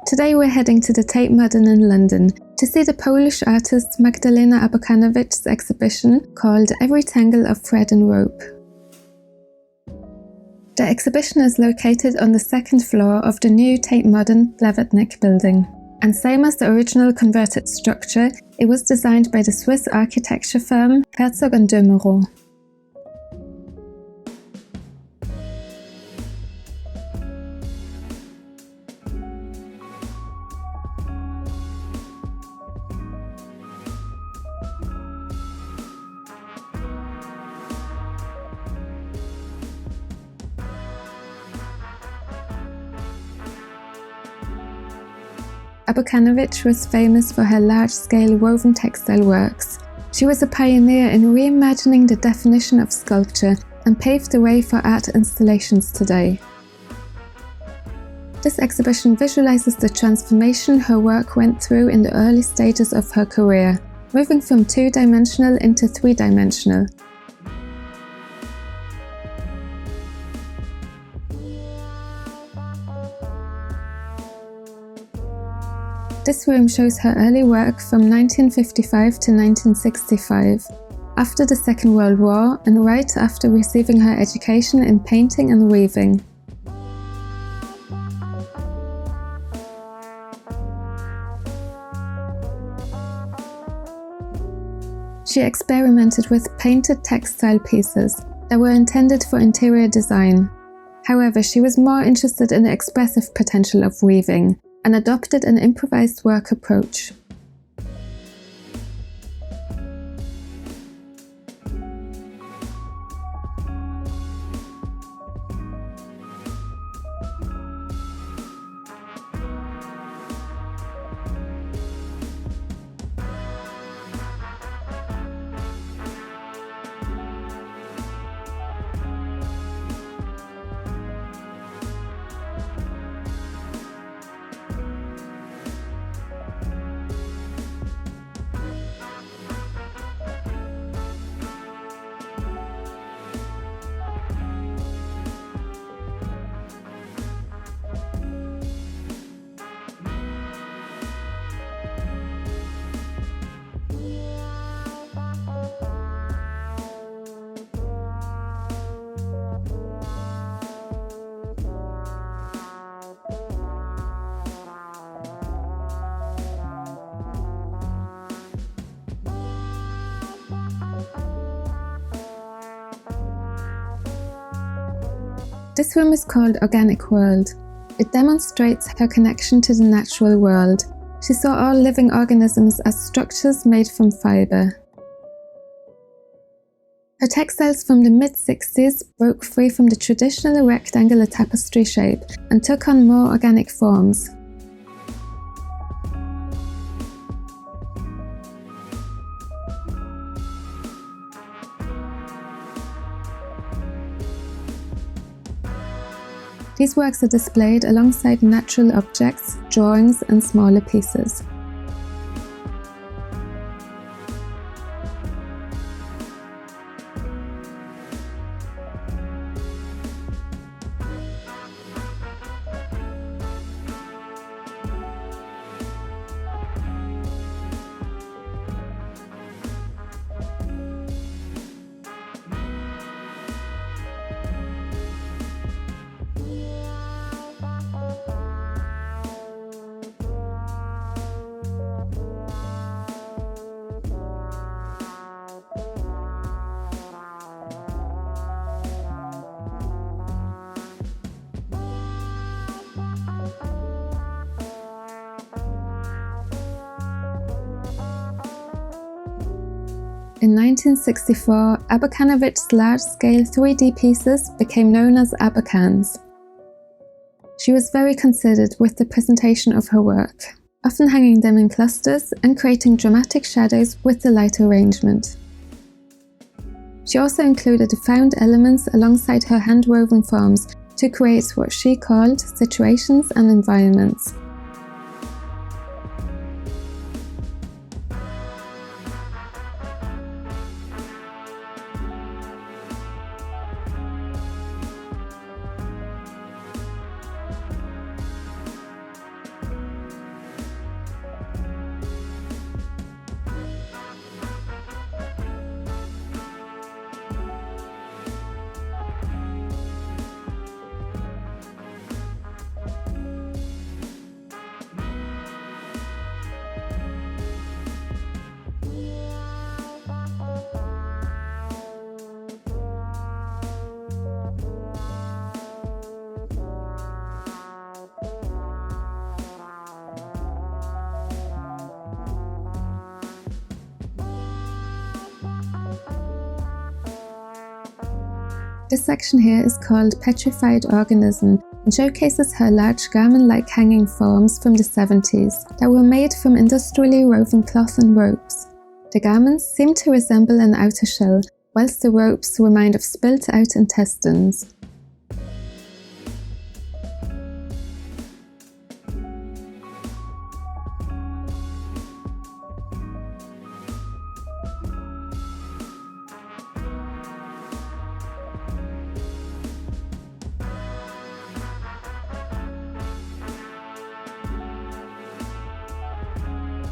Today we're heading to the Tate Modern in London to see the Polish artist Magdalena Abakanowicz's exhibition called Every Tangle of Thread and Rope. The exhibition is located on the second floor of the new Tate Modern Blavatnik building. And same as the original converted structure, it was designed by the Swiss architecture firm Herzog & de Meuron. Abakanowicz was famous for her large-scale woven textile works. She was a pioneer in reimagining the definition of sculpture and paved the way for art installations today. This exhibition visualises the transformation her work went through in the early stages of her career, moving from two-dimensional into three-dimensional. This room shows her early work from 1955 to 1965, after the Second World War and right after receiving her education in painting and weaving. She experimented with painted textile pieces that were intended for interior design. However, she was more interested in the expressive potential of weaving, and adopted an improvised work approach. This room is called Organic World. It demonstrates her connection to the natural world. She saw all living organisms as structures made from fibre. Her textiles from the mid-60s broke free from the traditional rectangular tapestry shape and took on more organic forms. These works are displayed alongside natural objects, drawings and smaller pieces. In 1964, Abakanowicz's large-scale 3D pieces became known as Abakans. She was very considered with the presentation of her work, often hanging them in clusters and creating dramatic shadows with the light arrangement. She also included found elements alongside her hand-woven forms to create what she called situations and environments. This section here is called Petrified Organism and showcases her large garment-like hanging forms from the 70s that were made from industrially woven cloth and ropes. The garments seem to resemble an outer shell, whilst the ropes remind of spilt-out intestines.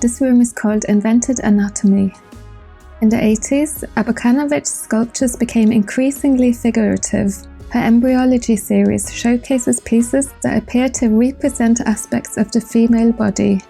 This room is called Invented Anatomy. In the 80s, Abakanowicz sculptures became increasingly figurative. Her embryology series showcases pieces that appear to represent aspects of the female body.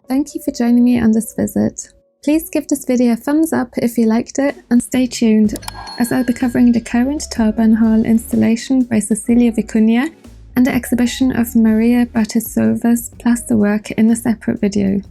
Thank you for joining me on this visit. Please give this video a thumbs up if you liked it, and stay tuned as I'll be covering the current Turban Hall installation by Cecilia Vicuña and the exhibition of Maria Batisova's plasterwork in a separate video.